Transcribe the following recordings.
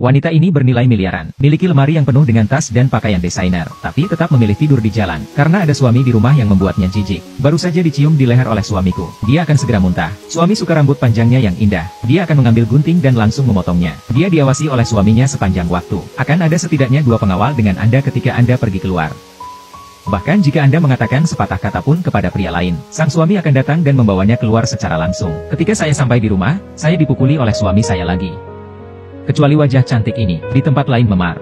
Wanita ini bernilai miliaran, miliki lemari yang penuh dengan tas dan pakaian desainer, tapi tetap memilih tidur di jalan, karena ada suami di rumah yang membuatnya jijik. Baru saja dicium di leher oleh suamiku, dia akan segera muntah. Suami suka rambut panjangnya yang indah, dia akan mengambil gunting dan langsung memotongnya. Dia diawasi oleh suaminya sepanjang waktu. Akan ada setidaknya 2 pengawal dengan Anda ketika Anda pergi keluar. Bahkan jika Anda mengatakan sepatah kata pun kepada pria lain, sang suami akan datang dan membawanya keluar secara langsung. Ketika saya sampai di rumah, saya dipukuli oleh suami saya lagi. Kecuali wajah cantik ini, di tempat lain memar.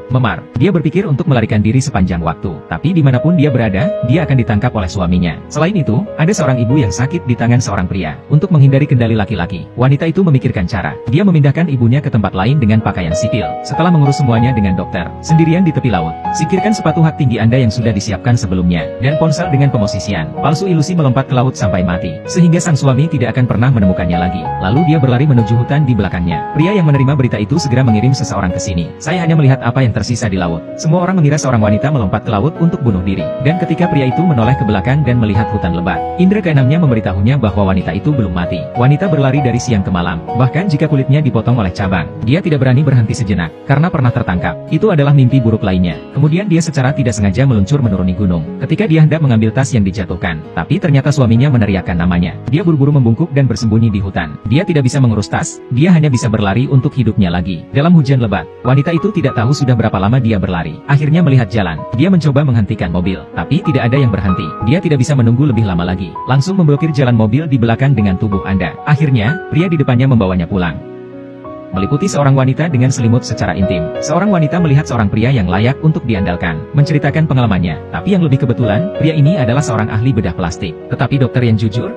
Dia berpikir untuk melarikan diri sepanjang waktu, tapi dimanapun dia berada, dia akan ditangkap oleh suaminya. Selain itu, ada seorang ibu yang sakit di tangan seorang pria. Untuk menghindari kendali laki-laki, wanita itu memikirkan cara. Dia memindahkan ibunya ke tempat lain dengan pakaian sipil. Setelah mengurus semuanya dengan dokter, sendirian di tepi laut. Singkirkan sepatu hak tinggi Anda yang sudah disiapkan sebelumnya, dan ponsel dengan pemosisian. Palsu ilusi melompat ke laut sampai mati, sehingga sang suami tidak akan pernah menemukannya lagi. Lalu dia berlari menuju hutan di belakangnya. Pria yang menerima berita itu segera mengirim seseorang ke sini. Saya hanya melihat apa yang tersisa di laut. Semua orang mengira seorang wanita melompat ke laut untuk bunuh diri. Dan ketika pria itu menoleh ke belakang dan melihat hutan lebat, indera keenamnya memberitahunya bahwa wanita itu belum mati. Wanita berlari dari siang ke malam, bahkan jika kulitnya dipotong oleh cabang. Dia tidak berani berhenti sejenak, karena pernah tertangkap. Itu adalah mimpi buruk lainnya. Kemudian dia secara tidak sengaja meluncur menuruni gunung. Ketika dia hendak mengambil tas yang dijatuhkan, tapi ternyata suaminya meneriakkan namanya. Dia buru-buru membungkuk dan bersembunyi di hutan. Dia tidak bisa mengurus tas, dia hanya bisa berlari untuk hidupnya lagi. Dalam hujan lebat, wanita itu tidak tahu sudah berapa lama dia berlari. Akhirnya melihat jalan, dia mencoba menghentikan mobil, tapi tidak ada yang berhenti. Dia tidak bisa menunggu lebih lama lagi, langsung memblokir jalan mobil di belakang dengan tubuh Anda. Akhirnya, pria di depannya membawanya pulang. Meliputi seorang wanita dengan selimut secara intim. Seorang wanita melihat seorang pria yang layak untuk diandalkan, menceritakan pengalamannya. Tapi yang lebih kebetulan, pria ini adalah seorang ahli bedah plastik. Tetapi dokter yang jujur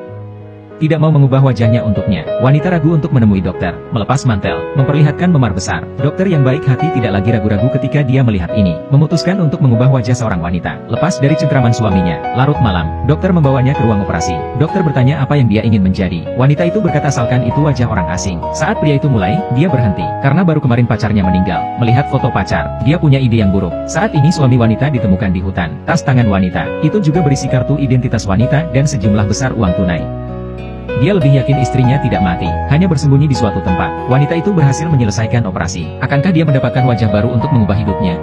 tidak mau mengubah wajahnya untuknya. Wanita ragu untuk menemui dokter, melepas mantel, memperlihatkan memar besar. Dokter yang baik hati tidak lagi ragu-ragu ketika dia melihat ini. Memutuskan untuk mengubah wajah seorang wanita, lepas dari cengkraman suaminya. Larut malam, dokter membawanya ke ruang operasi. Dokter bertanya apa yang dia ingin menjadi. Wanita itu berkata asalkan itu wajah orang asing. Saat pria itu mulai, dia berhenti. Karena baru kemarin pacarnya meninggal. Melihat foto pacar, dia punya ide yang buruk. Saat ini suami wanita ditemukan di hutan. Tas tangan wanita, itu juga berisi kartu identitas wanita dan sejumlah besar uang tunai. Dia lebih yakin istrinya tidak mati, hanya bersembunyi di suatu tempat. Wanita itu berhasil menyelesaikan operasi. Akankah dia mendapatkan wajah baru untuk mengubah hidupnya?